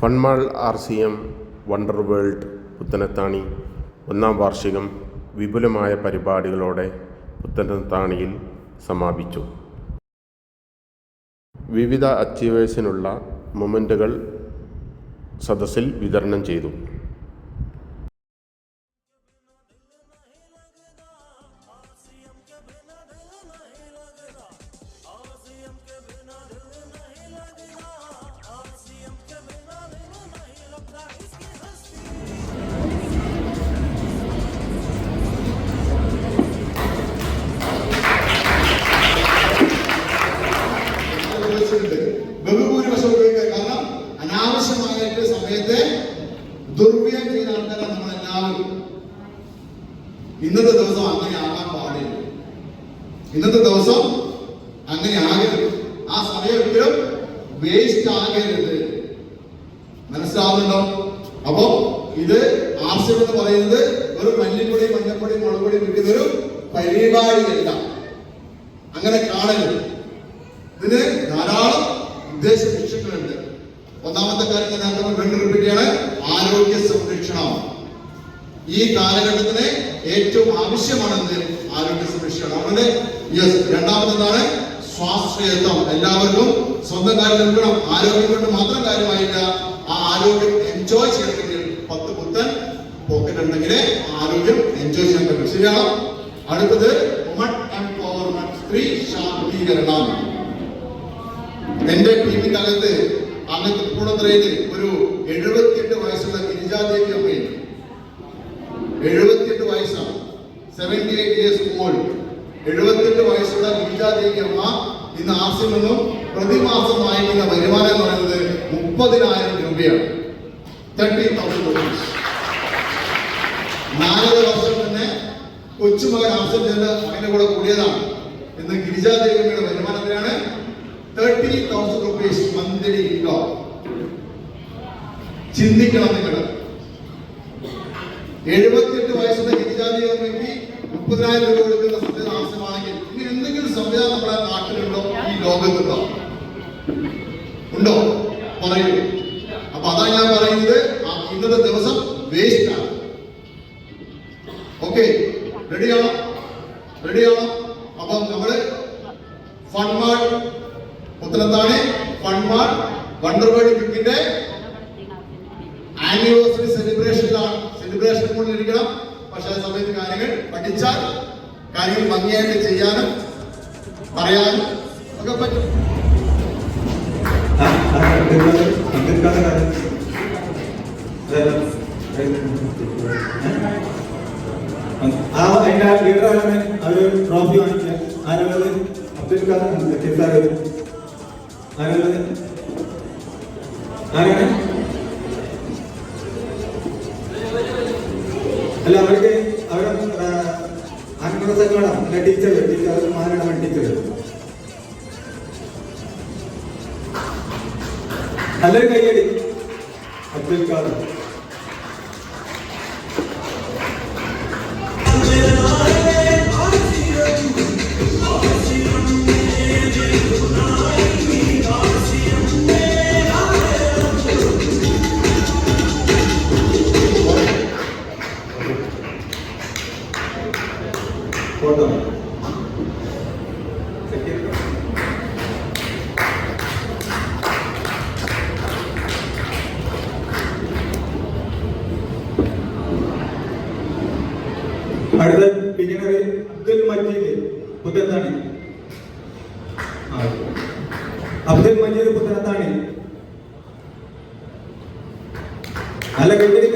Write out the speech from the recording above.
ഫൺമാൾ RCM wonder world Puthanathani 1-ാം വാർഷികം വിപുലമായ പരിപാടികളോടെ പുത്തനത്താണിയിൽ സമാപിച്ചു. വിവിധ അച്ചീവേഴ്സിനുള്ള മൊമെൻ്റുകൾ സദസ്സിൽ വിതരണം ചെയ്തു. ബഹുഭൂരിപക്ഷം ഉപയോഗിക്കുക. കാരണം അനാവശ്യമായിട്ട് സമയത്തെ ദുർവ്യയം ചെയ്യുന്ന ആൾക്കാരാണ് നമ്മളെല്ലാവരും. ഇന്നത്തെ ദിവസം അങ്ങനെ ആകാൻ പാടില്ല. ഇന്നത്തെ ദിവസം അങ്ങനെ ആകരുത്. ആ സമയം ഒരിക്കലും വേസ്റ്റ് ആകരുത്. മനസ്സിലാവുന്നുണ്ടോ? അപ്പോ ഇത് RCM എന്ന് പറയുന്നത് ഒരു മല്ലിപ്പൊടി, മഞ്ഞപ്പൊടി, മുളകുപൊടി വിൽക്കുന്ന ഒരു പരിപാടിയല്ല. അങ്ങനെ കാണരുത്. ഇതിന് ധാരാളം ഉദ്ദേശ ലക്ഷ്യങ്ങളുണ്ട്. ഒന്നാമത്തെ കാര്യം ഞാൻ വീണ്ടും റിപ്പീറ്റ് ചെയ്യാണ്, ആരോഗ്യ സംരക്ഷണം. ഈ കാലഘട്ടത്തിന് ഏറ്റവും ആവശ്യമാണെന്ന് ആരോഗ്യ സംരക്ഷണം. അവിടെ രണ്ടാമതെന്താണ് സ്വാശ്രയത്വം. എല്ലാവർക്കും സ്വന്തം കാര്യം നിൽക്കണം. ആരോഗ്യം കൊണ്ട് മാത്രം കാര്യമായില്ല. ആ ആരോഗ്യം എൻജോയ് ചെയ്യണമെങ്കിൽ 10 പുത്തൻ പോക്കറ്റ് ഉണ്ടെങ്കിൽ ആരോഗ്യം എൻജോയ് ചെയ്യാൻ പറ്റും. ശരിയാണോ? അടുത്തത് വുമൺ എംപവർമെന്റ്, സ്ത്രീ ശാക്തീകരണം. എന്റെ ടീമിന്റെ അകത്ത് അങ്ങനത്തെ തൃപ്പൂണിത്തുറയിൽ ഒരു 78 വയസ്സുള്ള ഗിരിജാദേവി അമ്മയുണ്ട്. 78 വയസ്സാണ്, 78 years old. 78 വയസ്സുള്ള ഗിരിജാദേവി അമ്മ ഇന്ന് RCM നിന്നും പ്രതിമാസം വാങ്ങിക്കുന്ന വരുമാനം എന്ന് പറയുന്നത് 30,000 രൂപയാണ്. 30,000 rupees. 4 വർഷം തന്നെ കൊച്ചുമകൻ RCM ചെയ്ത് അതിന്റെ കൂടെ കൂടിയതാണ്. ഇന്ന് ഗിരിജാദേവി അമ്മയുടെ വരുമാനത്തിനാണ് 30,000 rupees മന്ത്ലി ഇൻകം. ചിന്തിക്കണം നിങ്ങൾ. 78 വയസ്സുള്ള ഗിരിജാദേവി അമ്മയ്ക്ക് 30,000 രൂപ കൊടുക്കുന്ന സംവിധാനം ആവശ്യമാണെങ്കിൽ ഇങ്ങനെ എന്തെങ്കിലും സംവിധാനം നമ്മുടെ നാട്ടിലുണ്ടോ? ഈ ലോകത്തുണ്ടോ? ഉണ്ടോ? പറയൂ. അപ്പൊ അതാണ് ഞാൻ പറയുന്നത്, ഇന്നത്തെ ദിവസം വേസ്റ്റ് ആണ്. ഓക്കെ, റെഡിയാണോ? റെഡിയാണോ? അപ്പം നമ്മള് ഫൺമാൾ പുത്തനത്താണി ഫൺമാൾ വണ്ടർ വേൾഡ് ക്രിക്കറ്റിന്റെ ആനിവേഴ്സറി സെലിബ്രേഷനിലാണ്. സെലിബ്രേഷൻ കൊണ്ടിരിക്കണം. പക്ഷെ ആ സമയത്ത് കാര്യങ്ങൾ പഠിച്ചാൽ കാര്യങ്ങൾ ഭംഗിയായിട്ട് ചെയ്യാനും പറയാനും ഒക്കെ പറ്റും. അതിന്റെ ലീഡറാണ് അവര് ട്രോഫി വാങ്ങിക്കുക. ആരുള്ളത്? അബ്ദുൽ ഖാദർ ആരുള്ളത്? ആരാണ്? അല്ല, അവർക്ക് അവരെ ആൺകുട്ടി സംഘടന ടീച്ചർ മാനാണ് ടീച്ചർ. നല്ലൊരു കൈയടി. അബ്ദുൽ ഖാദർ. അടുത്ത പിന്നീട് അബ്ദുൽ മജീദ് പുത്തനത്താണി. അബ്ദുൽ മജീദ് പുത്തനത്താണി. നല്ല കൈയടി.